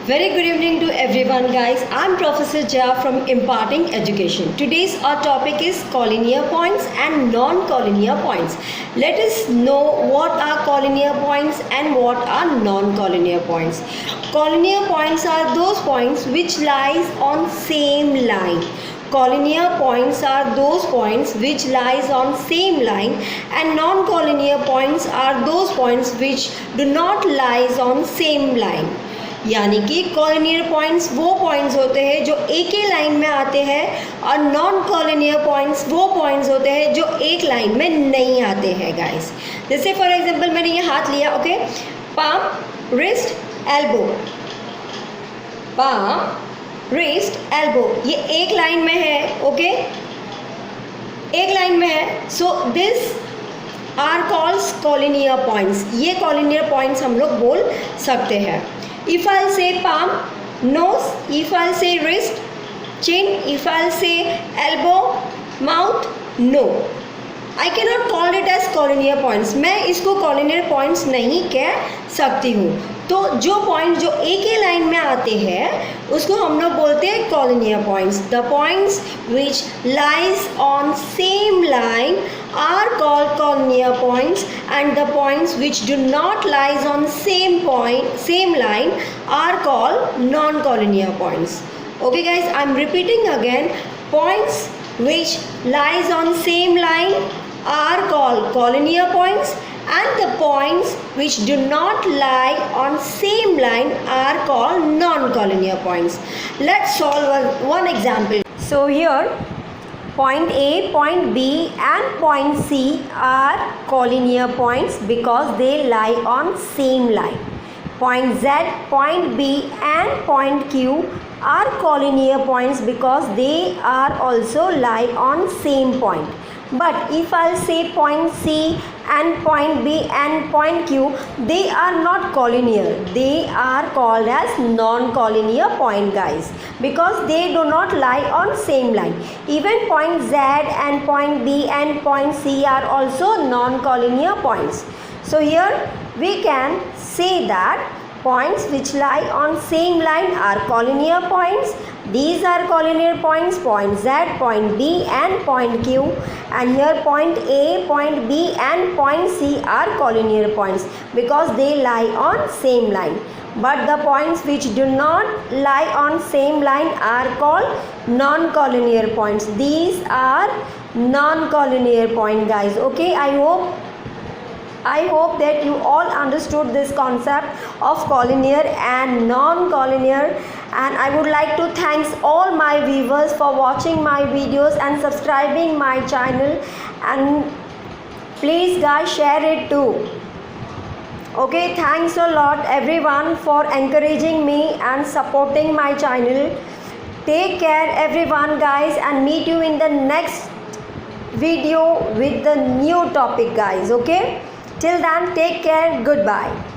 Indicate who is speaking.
Speaker 1: Very good evening to everyone, guys. I'm Professor Jha from Imparting Education. Today's our topic is collinear points and non-collinear points. Let us know what are collinear points and what are non-collinear points. Collinear points are those points which lies on same line. Collinear points are those points which lies on same line, and non-collinear points are those points which do not lies on same line. यानी कि collinear points वो points होते हैं जो एक ही line में आते हैं और नॉन कॉलिनियर पॉइंट्स वो पॉइंट्स होते हैं जो एक लाइन में नहीं आते हैं गाइस। जैसे फॉर एग्जांपल मैंने ये हाथ लिया, okay, palm, wrist, elbow, palm, wrist, elbow, ये एक लाइन में है, ओके, एक लाइन में है। So this are calls collinear points. ये कॉलिनियर पॉइंट्स हम लोग बोल सकते हैं। If I'll say palm, nose, if I'll say wrist, chin, if I'll say elbow, mouth, no. I cannot call it as collinear points. मैं इसको collinear points नहीं कह सकती हूँ। तो जो पॉइंट जो एक ही लाइन में आते हैं उसको हम लोग बोलते हैं collinear points. The points which lies on same line are called collinear points, and the points which do not lies on same line are called non-collinear points. Okay guys, I'm repeating again. Points which lies on same line are called collinear points, and the points which do not lie on same line are called non-collinear points. Let's solve one example. So here point A, point B and point C are collinear points because they lie on same line. Point Z, point B and point Q are collinear points because they are also lie on same point. But if I'll say point C and point B and point Q, they are not collinear. They are called as non-collinear point, guys, because they do not lie on same line. Even point Z and point B and point C are also non-collinear points. So here we can say that points which lie on same line are collinear points. These are collinear points, point Z, point B and point Q, and here point A, point B and point C are collinear points because they lie on same line. But the points which do not lie on same line are called non-collinear points. These are non-collinear point, guys. Okay, I hope that you all understood this concept of collinear and non-collinear, and I would like to thank all my viewers for watching my videos and subscribing my channel, and please guys share it too. Okay, thanks a lot everyone for encouraging me and supporting my channel. Take care everyone, guys, and meet you in the next video with the new topic, guys. Okay, till then, take care. Goodbye.